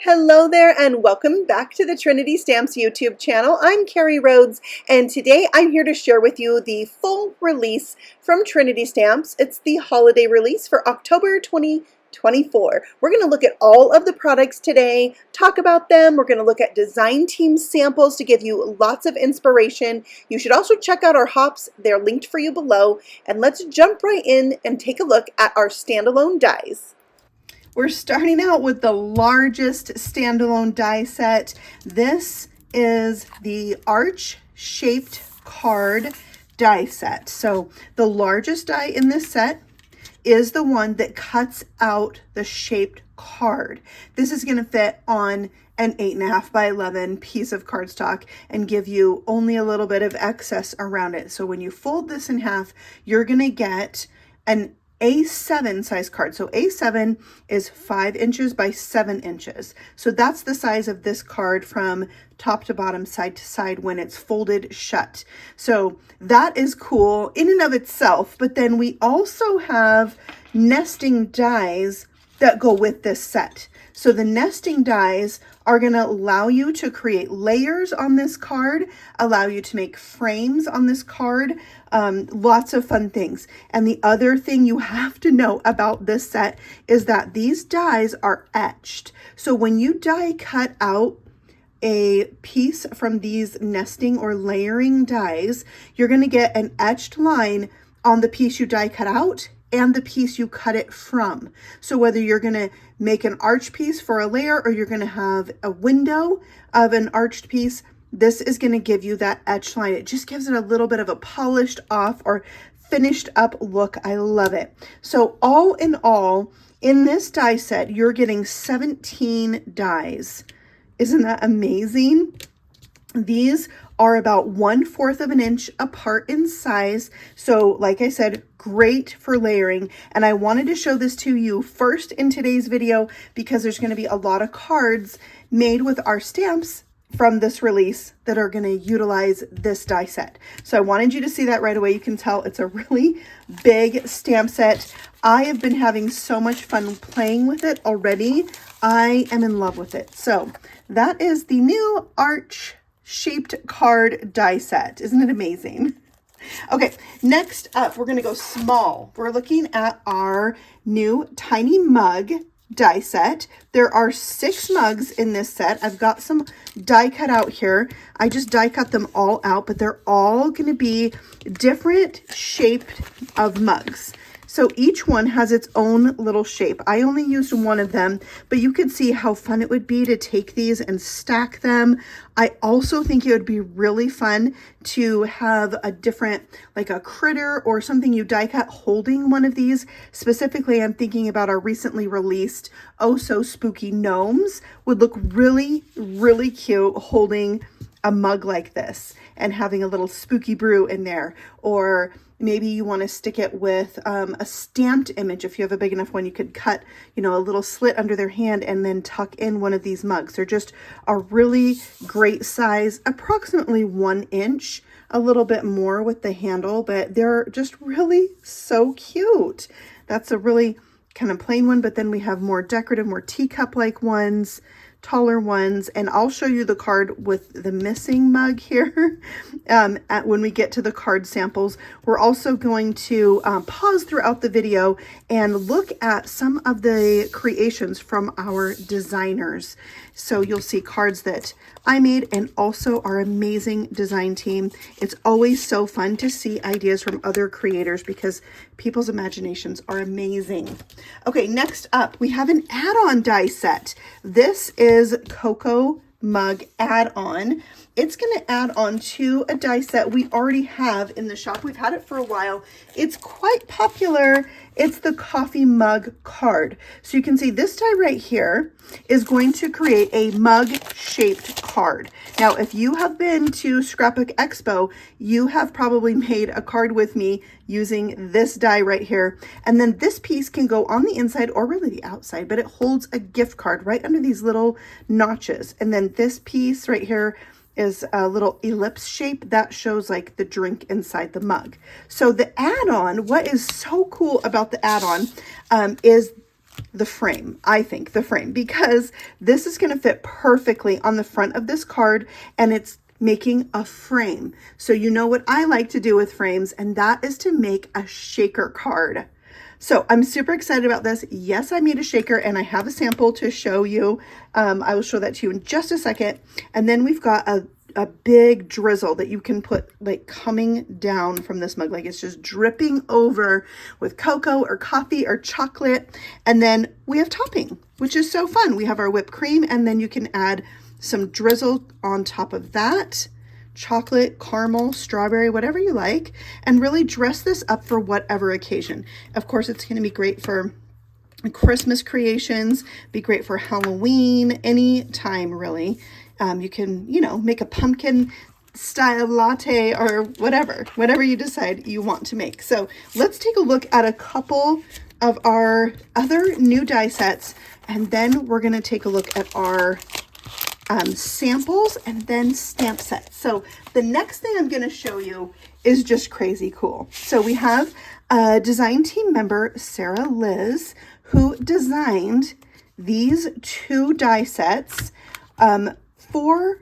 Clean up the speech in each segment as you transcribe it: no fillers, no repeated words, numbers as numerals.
Hello there and welcome back to the Trinity Stamps YouTube channel. I'm Carrie Rhodes and today I'm here to share with you the full release from Trinity Stamps. It's the holiday release for October 2024. We're going to look at all of the products today, talk about them. We're going to look at design team samples to give you lots of inspiration. You should also check out our hops. They're linked for you below. And let's jump right in and take a look at our standalone dies. We're starting out with the largest standalone die set. This is the arch-shaped card die set. So the largest die in this set is the one that cuts out the shaped card. This is going to fit on an 8.5 by 11 piece of cardstock and give you only a little bit of excess around it. So when you fold this in half, you're going to get an A7 size card. So A7 is 5 inches by 7 inches. So that's the size of this card from top to bottom, side to side when it's folded shut. So that is cool in and of itself. But then we also have nesting dies that go with this set. So the nesting dies are going to allow you to create layers on this card, allow you to make frames on this card, lots of fun things. And the other thing you have to know about this set is that these dies are etched. So when you die cut out a piece from these nesting or layering dies, you're going to get an etched line on the piece you die cut out and the piece you cut it from. So whether you're going to make an arch piece for a layer or you're going to have a window of an arched piece, this is going to give you that etched line. It just gives it a little bit of a polished off or finished up look. I love it. So all in all, in this die set, you're getting 17 dies. Isn't that amazing? These are about 1/4 of an inch apart in size. So like I said, great for layering. And I wanted to show this to you first in today's video because there's going to be a lot of cards made with our stamps from this release that are going to utilize this die set. So I wanted you to see that right away. You can tell it's a really big stamp set. I have been having so much fun playing with it already. I am in love with it. So that is the new arch shaped card die set. Isn't it amazing? Okay, next up, we're going to go small. We're looking at our new tiny mug die set. There are 6 mugs in this set. I've got some die cut out here. I just die cut them all out, but they're all going to be different shaped of mugs. So each one has its own little shape. I only used one of them, but you could see how fun it would be to take these and stack them. I also think it would be really fun to have a different, like a critter or something you die cut holding one of these. Specifically, I'm thinking about our recently released Oh So Spooky Gnomes. Would look really, really cute holding a mug like this and having a little spooky brew in there. Or maybe you want to stick it with a stamped image. If you have a big enough one, you could cut, a little slit under their hand and then tuck in one of these mugs. They're just a really great size, approximately 1 inch, a little bit more with the handle, but they're just really so cute. That's a really kind of plain one, but then we have more decorative, more teacup-like ones, taller ones, and I'll show you the card with the missing mug here when we get to the card samples. We're also going to pause throughout the video and look at some of the creations from our designers. So you'll see cards that I made and also our amazing design team. It's always so fun to see ideas from other creators because people's imaginations are amazing. Okay, next up, we have an add-on die set. This is Cocoa Mug add-on. It's going to add on to a die set we already have in the shop. We've had it for a while. It's quite popular. It's the coffee mug card. So you can see this die right here is going to create a mug-shaped card. Now, if you have been to Scrapbook Expo, you have probably made a card with me using this die right here. And then this piece can go on the inside or really the outside, but it holds a gift card right under these little notches. And then this piece right here is a little ellipse shape that shows like the drink inside the mug. So the add-on, what is so cool about the add-on is the frame, I think the frame, because this is going to fit perfectly on the front of this card, and it's making a frame. So you know what I like to do with frames, and that is to make a shaker card. So I'm super excited about this. Yes, I made a shaker and I have a sample to show you. I will show that to you in just a second. And then we've got a big drizzle that you can put like coming down from this mug, like it's just dripping over with cocoa or coffee or chocolate. And then we have topping, which is so fun. We have our whipped cream, and then you can add some drizzle on top of that, chocolate, caramel, strawberry, whatever you like, and really dress this up for whatever occasion. Of course, it's going to be great for Christmas creations, be great for Halloween, any time really. You can, you know, make a pumpkin style latte or whatever you decide you want to make. So let's take a look at a couple of our other new die sets, and then we're going to take a look at our samples and then stamp sets. So the next thing I'm going to show you is just crazy cool. So we have a design team member, Sarah Liz, who designed these 2 die sets for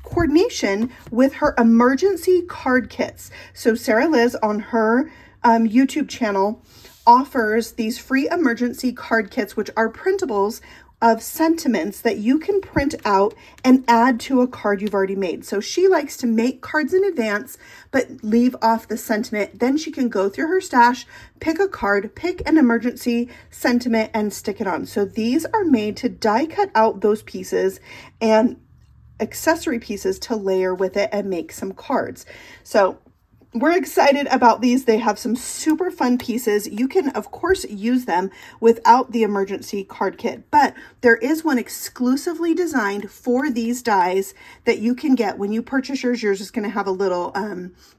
coordination with her emergency card kits. So Sarah Liz on her YouTube channel offers these free emergency card kits, which are printables of sentiments that you can print out and add to a card you've already made. So she likes to make cards in advance, but leave off the sentiment. Then she can go through her stash, pick a card, pick an emergency sentiment, and stick it on. So these are made to die cut out those pieces and accessory pieces to layer with it and make some cards. So we're excited about these. They have some super fun pieces. You can, of course, use them without the emergency card kit, but there is one exclusively designed for these dies that you can get when you purchase yours. Yours is going to have a little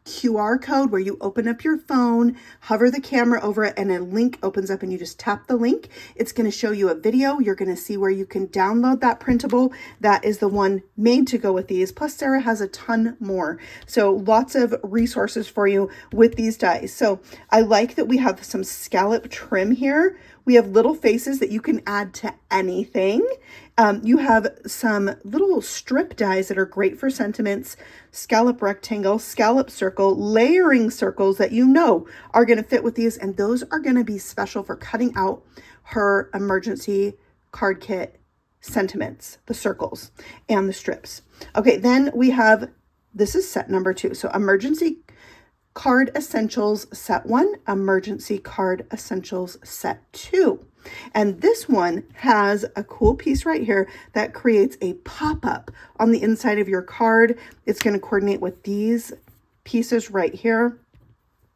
QR code where you open up your phone, hover the camera over it, and a link opens up and you just tap the link. It's going to show you a video. You're going to see where you can download that printable. That is the one made to go with these. Plus, Sarah has a ton more. So lots of resources for you with these dies. So I like that we have some scallop trim here. We have little faces that you can add to anything. You have some little strip dies that are great for sentiments, scallop rectangle, scallop circle, layering circles that you know are going to fit with these. And those are going to be special for cutting out her emergency card kit sentiments, the circles and the strips. Okay, then we have, this is set number 2. So emergency card essentials set 1, emergency card essentials set 2. And this one has a cool piece right here that creates a pop-up on the inside of your card. It's going to coordinate with these pieces right here.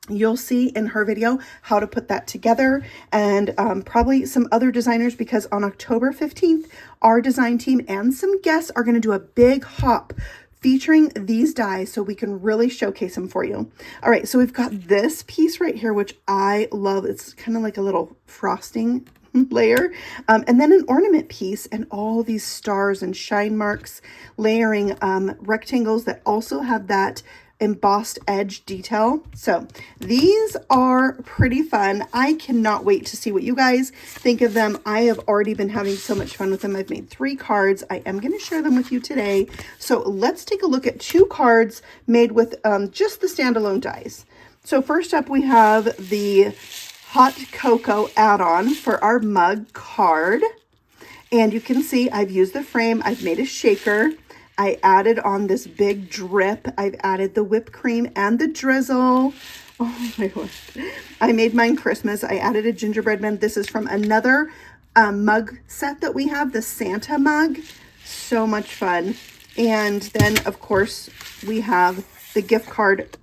You'll see in her video how to put that together, and probably some other designers, because on October 15th, our design team and some guests are going to do a big hop featuring these dies so we can really showcase them for you. All right, so we've got this piece right here, which I love. It's kind of like a little frosting layer, and then an ornament piece and all these stars and shine marks, layering rectangles that also have that embossed edge detail. So these are pretty fun. I cannot wait to see what you guys think of them. I have already been having so much fun with them. I've made 3 cards. I am going to share them with you today. So let's take a look at 2 cards made with just the standalone dies. So first up, we have the hot cocoa add-on for our mug card. And you can see I've used the frame. I've made a shaker. I added on this big drip. I've added the whipped cream and the drizzle. Oh my God. I made mine Christmas. I added a gingerbread man. This is from another mug set that we have, the Santa mug. So much fun. And then, of course, we have the gift card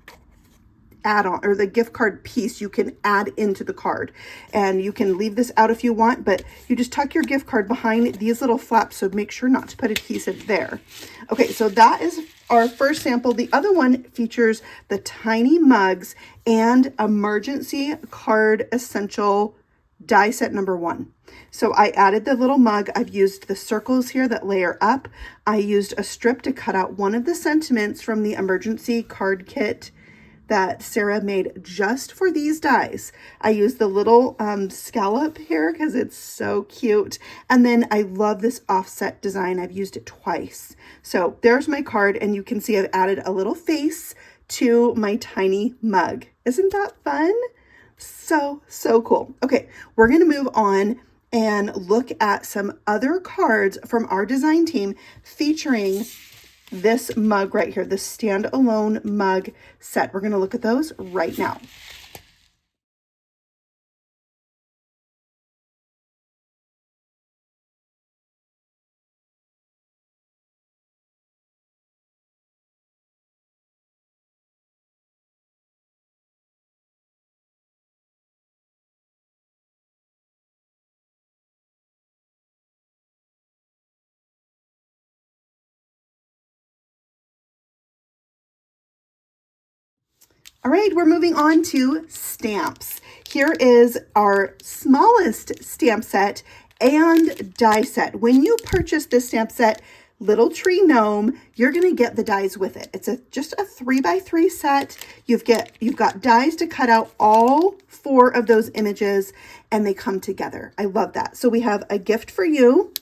add-on, or the gift card piece you can add into the card, and you can leave this out if you want, but you just tuck your gift card behind these little flaps, so make sure not to put adhesive there. Okay, so that is our first sample. The other one features the tiny mugs and emergency card essential die set number 1. So I added the little mug. I've used the circles here that layer up. I used a strip to cut out one of the sentiments from the emergency card kit that Sarah made just for these dies. I used the little scallop here because it's so cute. And then I love this offset design. I've used it twice. So there's my card, and you can see I've added a little face to my tiny mug. Isn't that fun? So, so cool. Okay, we're going to move on and look at some other cards from our design team featuring this mug right here, the standalone mug set. We're going to look at those right now. All right, we're moving on to stamps. Here is our smallest stamp set and die set. When you purchase this stamp set, Little Tree Gnome, you're going to get the dies with it. It's just a 3x3 set. You've got dies to cut out all 4 of those images, and they come together. I love that. So we have a gift for you,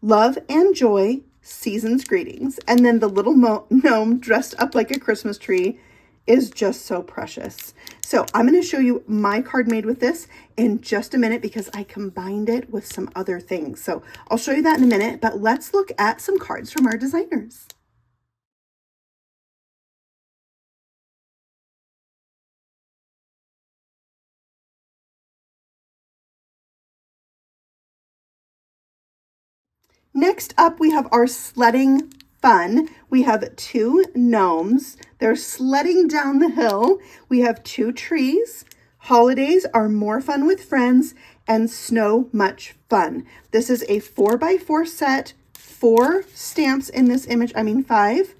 love and joy, season's greetings, and then the little gnome dressed up like a Christmas tree is just so precious. So I'm going to show you my card made with this in just a minute because I combined it with some other things. So I'll show you that in a minute, but let's look at some cards from our designers. Next up, we have our sledding fun. We have 2 gnomes. They're sledding down the hill. We have 2 trees. Holidays are more fun with friends, and snow much fun. This is a 4x4 set, 4 stamps in this image. I mean 5.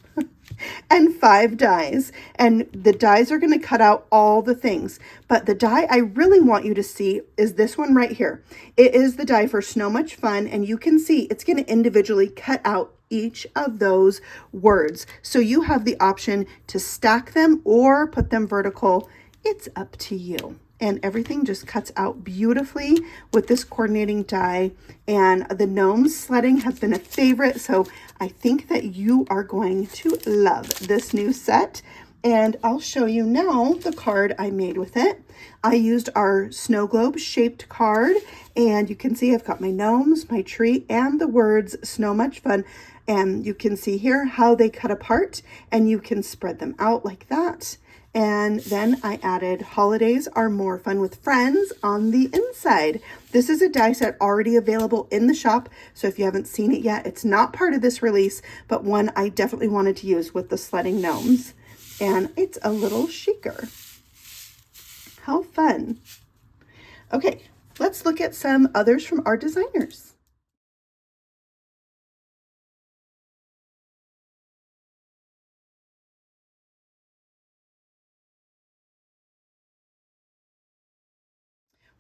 And 5 dies, and the dies are going to cut out all the things, but the die I really want you to see is this one right here. It is the die for Snow Much Fun, and you can see it's going to individually cut out each of those words, so you have the option to stack them or put them vertical. It's up to you. And everything just cuts out beautifully with this coordinating die. And the gnomes sledding have been a favorite, so I think that you are going to love this new set. And I'll show you now the card I made with it. I used our snow globe shaped card, and you can see I've got my gnomes, my tree, and the words Snow Much Fun. And you can see here how they cut apart, and you can spread them out like that. And then I added Holidays Are More Fun with Friends on the inside. This is a die set already available in the shop, so if you haven't seen it yet, it's not part of this release, but one I definitely wanted to use with the sledding gnomes. And it's a little chicer. How fun. Okay, let's look at some others from our designers.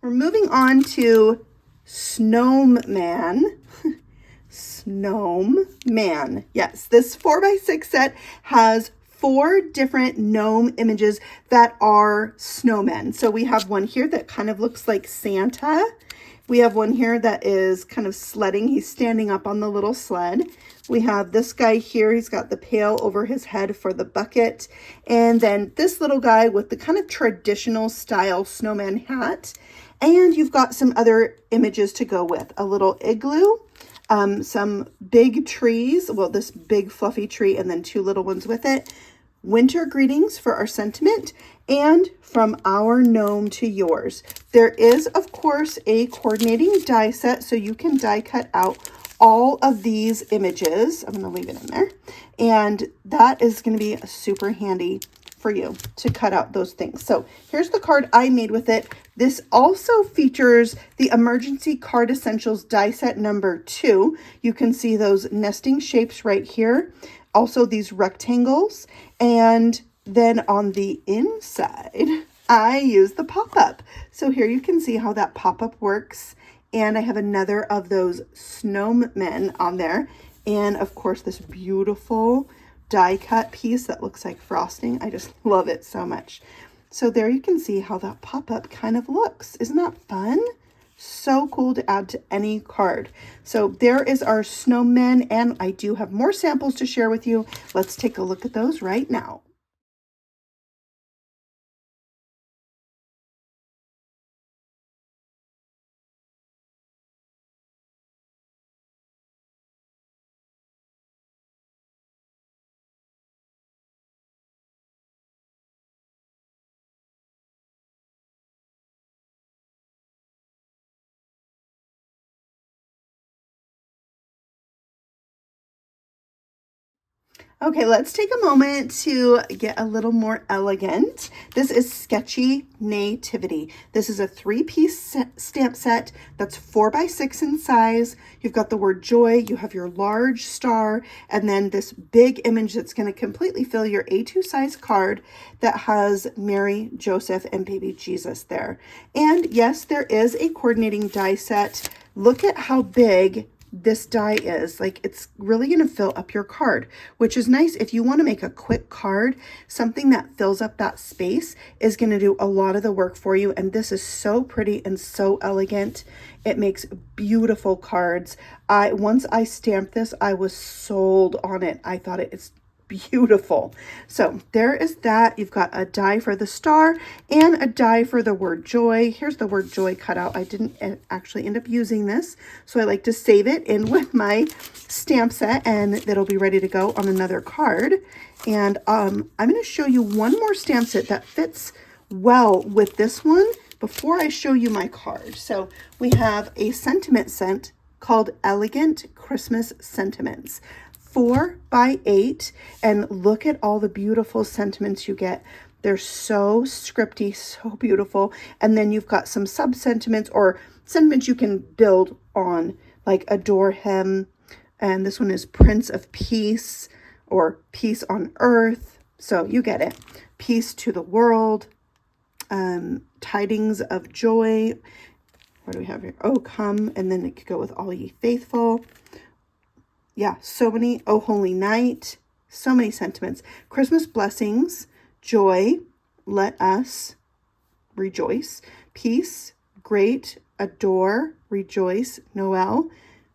We're moving on to Snowman. Snowman. Yes, this 4x6 set has 4 different gnome images that are snowmen. So we have one here that kind of looks like Santa. We have one here that is kind of sledding. He's standing up on the little sled. We have this guy here. He's got the pail over his head for the bucket. And then this little guy with the kind of traditional style snowman hat. And you've got some other images to go with. A little igloo, some big trees. Well, this big fluffy tree and then 2 little ones with it. Winter greetings for our sentiment, and from our gnome to yours. There is, of course, a coordinating die set, so you can die cut out all of these images. I'm going to leave it in there. And that is going to be super handy for you to cut out those things. So here's the card I made with it. This also features the Emergency Card Essentials die set number 2. You can see those nesting shapes right here. Also these rectangles. And then on the inside, I use the pop-up. So here you can see how that pop-up works. And I have another of those snowmen on there. And of course, this beautiful die cut piece that looks like frosting. I just love it so much. So there you can see how that pop-up kind of looks. Isn't that fun? So cool to add to any card. So there is our snowmen, and I do have more samples to share with you. Let's take a look at those right now. Okay, let's take a moment to get a little more elegant. This is Sketchy Nativity. This is a 3-piece stamp set that's 4x6 in size. You've got the word joy, you have your large star, and then this big image that's going to completely fill your A2 size card that has Mary, Joseph, and baby Jesus there. And yes, there is a coordinating die set. Look at how big this die is. Like, it's really going to fill up your card, which is nice if you want to make a quick card. Something that fills up that space is going to do a lot of the work for you. And this is so pretty and so elegant. It makes beautiful cards. Once I stamped this, I was sold on it. I thought it's beautiful. So there is that. You've got a die for the star and a die for the word joy. Here's the word joy cut out. I didn't actually end up using this, so I like to save it in with my stamp set, and it'll be ready to go on another card. And I'm going to show you one more stamp set that fits well with this one before I show you my card. So we have a sentiment set called Elegant Christmas Sentiments. 4x8, and look at all the beautiful sentiments you get. They're so scripty, so beautiful. And then you've got some sub sentiments or sentiments you can build on, like adore him. And this one is Prince of Peace or Peace on Earth. So you get it. Peace to the world. Tidings of joy. What do we have here? Oh, come. And then it could go with all ye faithful. Yeah, so many. Oh, holy night. So many sentiments. Christmas blessings, joy, let us rejoice, peace, great, adore, rejoice, Noel,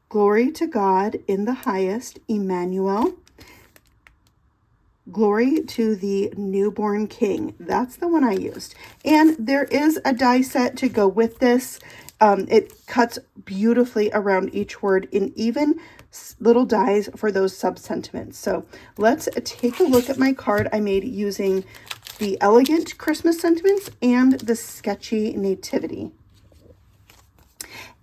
glory to God in the highest, Emmanuel, glory to the newborn King. That's the one I used. And there is a die set to go with this. It cuts beautifully around each word in even little dies for those sub-sentiments. So let's take a look at my card I made using the Elegant Christmas Sentiments and the Sketchy Nativity.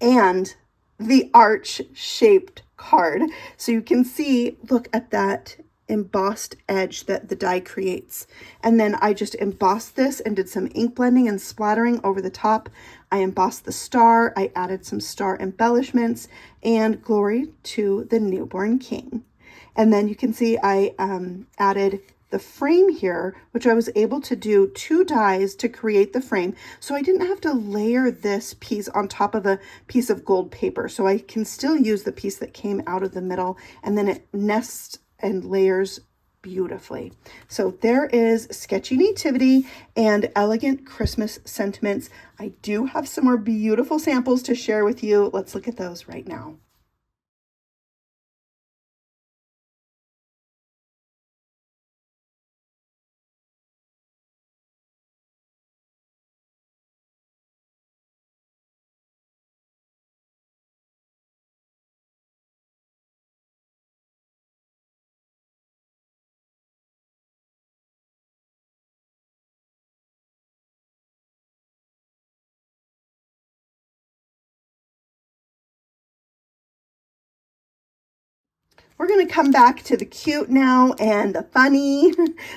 And the arch-shaped card. So you can see, look at that embossed edge that the die creates. And then I just embossed this and did some ink blending and splattering over the top. I embossed the star, I added some star embellishments, and glory to the newborn King. And then you can see I added the frame here, which I was able to do 2 dies to create the frame. So I didn't have to layer this piece on top of a piece of gold paper. So I can still use the piece that came out of the middle, and then it nests and layers beautifully. So there is Sketchy Nativity and Elegant Christmas Sentiments. I do have some more beautiful samples to share with you. Let's look at those right now. We're going to come back to the cute now and the funny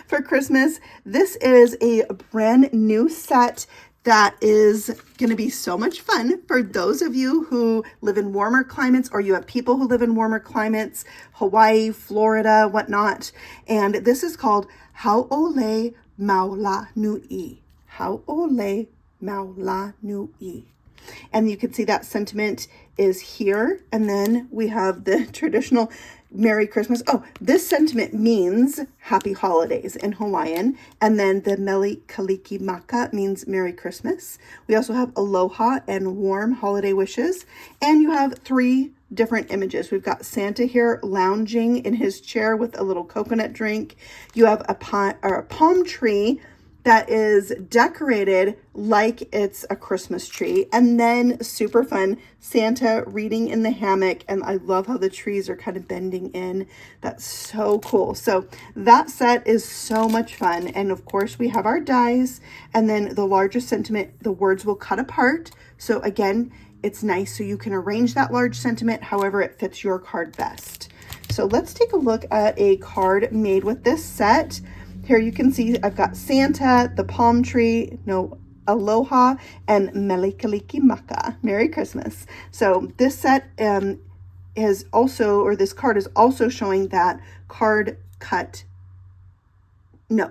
for Christmas. This is a brand new set that is going to be so much fun for those of you who live in warmer climates, or you have people who live in warmer climates, Hawaii, Florida, whatnot. And this is called Hau'ole Maula Nui. Hau'ole Maula Nui. And you can see that sentiment is here. And then we have the traditional Merry Christmas. Oh, this sentiment means happy holidays in Hawaiian. And then the Mele Kaliki Maka means Merry Christmas. We also have aloha and warm holiday wishes. And you have 3 different images. We've got Santa here lounging in his chair with a little coconut drink. You have a palm tree that is decorated like it's a Christmas tree. And then super fun, Santa reading in the hammock. And I love how the trees are kind of bending in. That's so cool. So that set is so much fun. And of course we have our dies, and then the largest sentiment, the words will cut apart. So again, it's nice so you can arrange that large sentiment however it fits your card best. So let's take a look at a card made with this set. Here you can see I've got Santa, the palm tree, aloha, and Mele Kaliki Maka, Merry Christmas. So this set is also, or this card is also showing that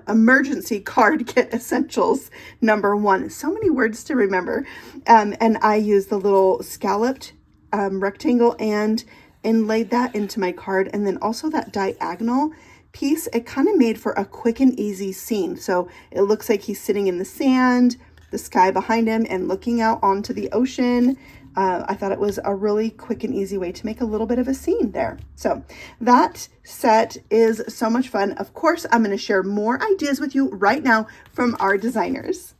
emergency card kit essentials #1. So many words to remember. And I used the little scalloped rectangle and inlaid that into my card. And then also that diagonal piece, it kind of made for a quick and easy scene. So it looks like he's sitting in the sand, the sky behind him, and looking out onto the ocean. I thought it was a really quick and easy way to make a little bit of a scene there. So that set is so much fun. Of course, I'm going to share more ideas with you right now from our designers.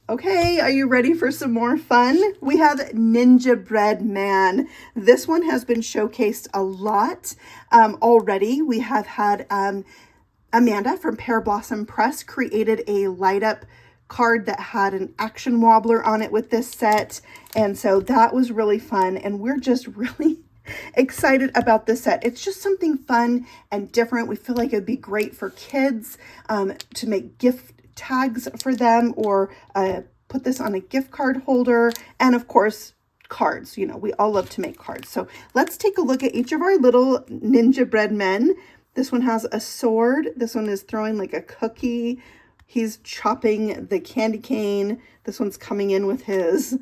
Okay, are you ready for some more fun? We have Ninja Bread Man. This one has been showcased a lot already. We have had Amanda from Pear Blossom Press created a light up card that had an action wobbler on it with this set. And so that was really fun. And we're just really excited about this set. It's just something fun and different. We feel like it'd be great for kids to make gift tags for them, or put this on a gift card holder. And of course, cards. You know, we all love to make cards. So let's take a look at each of our little ninja bread men. This one has a sword. This one is throwing like a cookie. He's chopping the candy cane. This one's coming in with his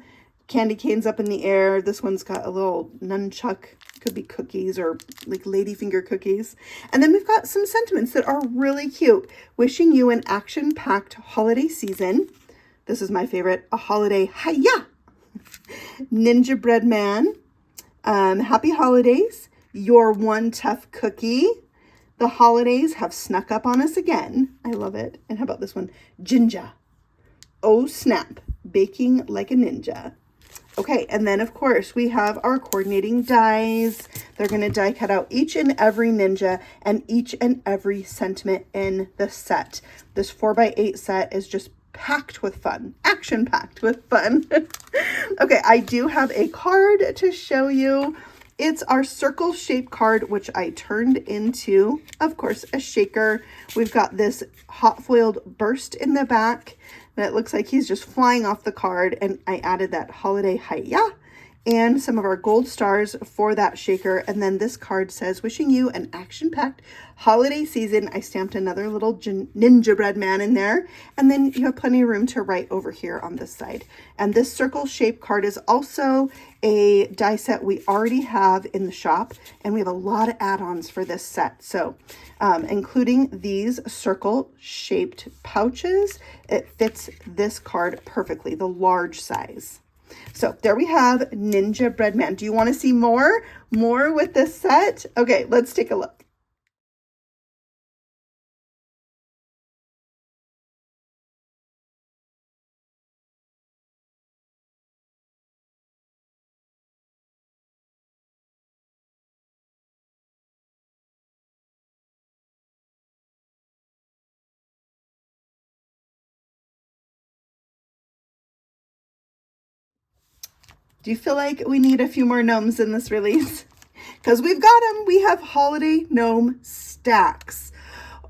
candy canes up in the air. This one's got a little nunchuck. Could be cookies or like ladyfinger cookies. And then we've got some sentiments that are really cute. Wishing you an action-packed holiday season. This is my favorite. A holiday hiya! Ninja bread man. Happy holidays. You're one tough cookie. The holidays have snuck up on us again. I love it. And how about this one? Ginger. Oh snap. Baking like a ninja. Okay, and then of course we have our coordinating dies. They're going to die cut out each and every ninja and each and every sentiment in the set. This 4x8 set is just packed with fun, action packed with fun. Okay, I do have a card to show you. It's our circle shape card, which I turned into, of course, a shaker. We've got this hot foiled burst in the back that looks like he's just flying off the card. And I added that holiday hiya and some of our gold stars for that shaker. And then this card says, wishing you an action-packed holiday season. I stamped another little ninja bread man in there. And then you have plenty of room to write over here on this side. And this circle shape card is also a die set we already have in the shop. And we have a lot of add-ons for this set. So including these circle shaped pouches, it fits this card perfectly, the large size. So there we have Ninja Bread Man. Do you want to see more with this set? Okay, let's take a look. Do you feel like we need a few more gnomes in this release? because we've got them. We have holiday gnome stacks.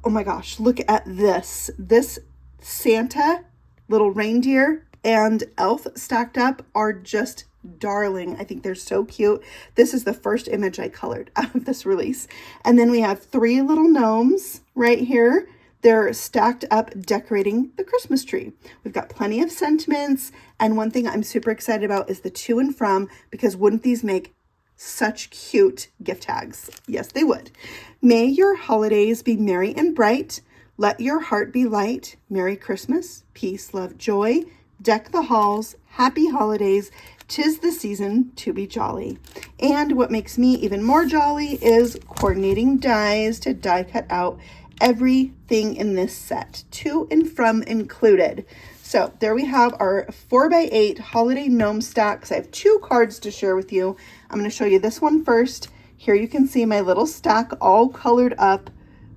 Oh my gosh, look at this. This Santa, little reindeer, and elf stacked up are just darling. I think they're so cute. This is the first image I colored out of this release. And then we have 3 little gnomes right here. They're stacked up decorating the Christmas tree. We've got plenty of sentiments. And one thing I'm super excited about is the to and from, because wouldn't these make such cute gift tags? Yes, they would. May your holidays be merry and bright. Let your heart be light. Merry Christmas, peace, love, joy. Deck the halls. Happy holidays. 'Tis the season to be jolly. And what makes me even more jolly is coordinating dies to die cut out everything in this set, to and from included. So there we have our 4x8 holiday gnome stacks. I have 2 cards to share with you. I'm going to show you this one first. Here you can see my little stack all colored up.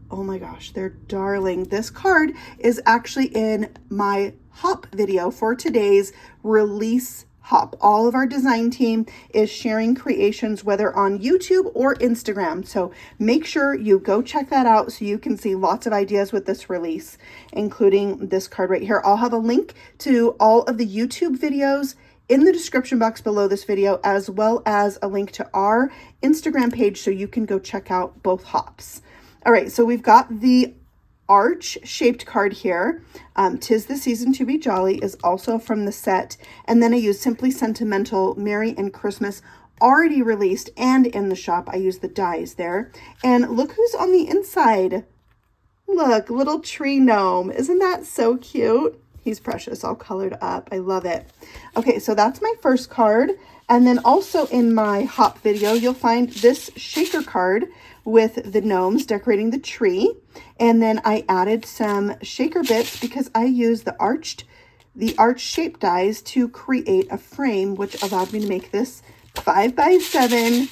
Oh my gosh, they're darling. This card is actually in my hop video for today's release hop. All of our design team is sharing creations, whether on YouTube or Instagram. So make sure you go check that out so you can see lots of ideas with this release, including this card right here. I'll have a link to all of the YouTube videos in the description box below this video, as well as a link to our Instagram page so you can go check out both hops. All right, so we've got the arch-shaped card here. 'Tis the season to be jolly is also from the set. And then I use Simply Sentimental, Merry and Christmas, already released and in the shop. I use the dies there. And look who's on the inside. Look, little tree gnome. Isn't that so cute? He's precious, all colored up. I love it. Okay, so that's my first card. And then also in my hop video, you'll find this shaker card with the gnomes decorating the tree. And then I added some shaker bits because I used the arch shaped dies to create a frame, which allowed me to make this 5x7.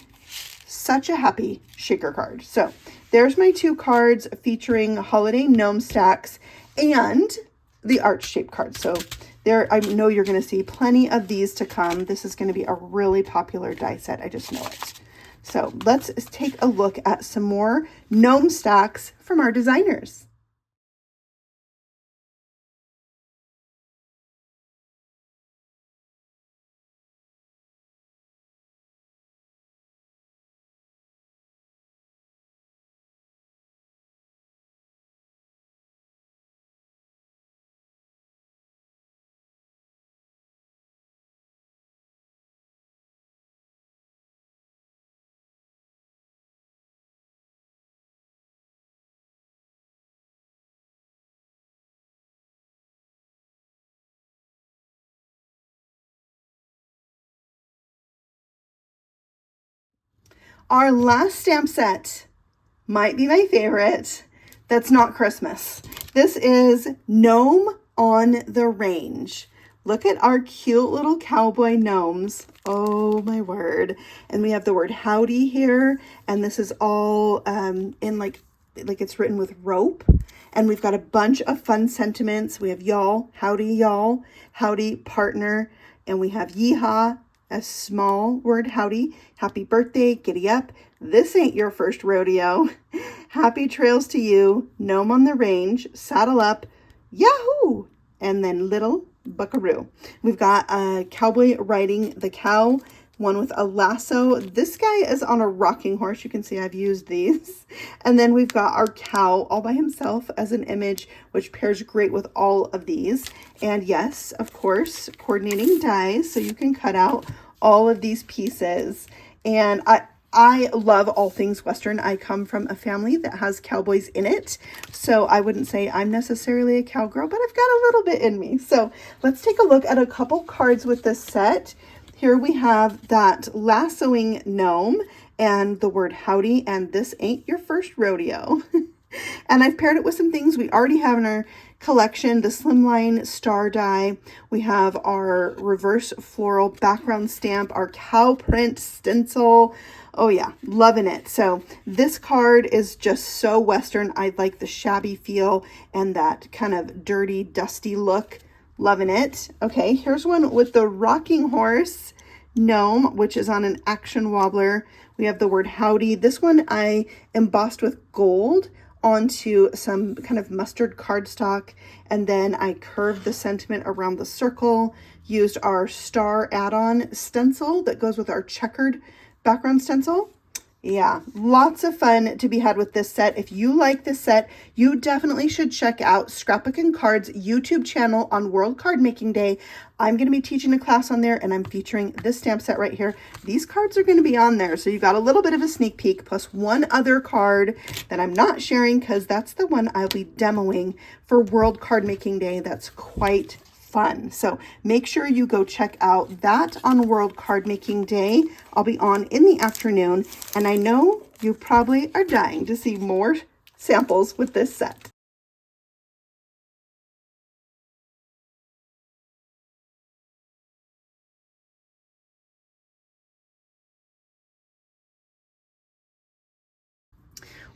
Such a happy shaker card. So there's my 2 cards featuring holiday gnome stacks and the arch shaped card. So there, I know you're going to see plenty of these to come. This is going to be a really popular die set. I just know it. So let's take a look at some more gnome stacks from our designers. Our last stamp set might be my favorite. That's not Christmas. This is Gnome on the Range. Look at our cute little cowboy gnomes. Oh my word. And we have the word howdy here. And this is all in like it's written with rope. And we've got a bunch of fun sentiments. We have y'all, howdy partner. And we have yeehaw, a small word howdy, happy birthday, giddy up, this ain't your first rodeo, happy trails to you, gnome on the range, saddle up, yahoo, and then little buckaroo. We've got a cowboy riding the cow, one with a lasso. This guy is on a rocking horse. You can see I've used these. And then we've got our cow all by himself as an image, which pairs great with all of these. And yes, of course, coordinating dies, so you can cut out all of these pieces. And I love all things Western. I come from a family that has cowboys in it, so I wouldn't say I'm necessarily a cowgirl, but I've got a little bit in me. So let's take a look at a couple cards with this set. Here we have that lassoing gnome and the word howdy, and this ain't your first rodeo. And I've paired it with some things we already have in our collection, the slimline star die. We have our reverse floral background stamp, our cow print stencil. Oh yeah, loving it. So this card is just so Western. I like the shabby feel and that kind of dirty, dusty look. Loving it. Okay, here's one with the rocking horse gnome, which is on an action wobbler We have the word howdy. This one I embossed with gold onto some kind of mustard cardstock, and then I curved the sentiment around the circle, used our star add-on stencil that goes with our checkered background stencil. Yeah, lots of fun to be had with this set. If you like this set, you definitely should check out Scrapbook and Cards YouTube channel on World Card Making Day. I'm going to be teaching a class on there, and I'm featuring this stamp set right here. These cards are going to be on there, so you got a little bit of a sneak peek, plus one other card that I'm not sharing because that's the one I'll be demoing for World Card Making Day. That's quite fun. So make sure you go check out that on World Card Making Day. I'll be on in the afternoon, and I know you probably are dying to see more samples with this set.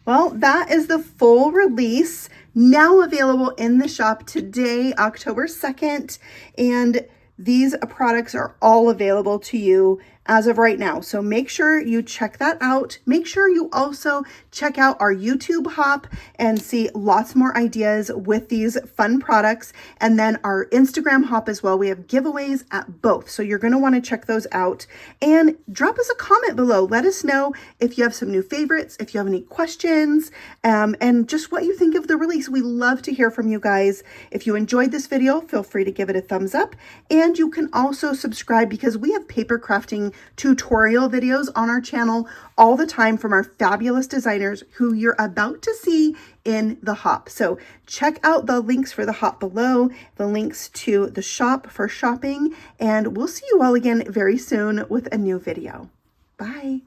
Well, that is the full release, now available in the shop today, October 2nd, and these products are all available to you as of right now. So make sure you check that out. Make sure you also check out our YouTube hop and see lots more ideas with these fun products. And then our Instagram hop as well. We have giveaways at both. So you're going to want to check those out and drop us a comment below. Let us know if you have some new favorites, if you have any questions, and just what you think of the release. We love to hear from you guys. If you enjoyed this video, feel free to give it a thumbs up. And you can also subscribe because we have paper crafting tutorial videos on our channel all the time from our fabulous designers who you're about to see in the hop. So check out the links for the hop below, the links to the shop for shopping, and we'll see you all again very soon with a new video. Bye.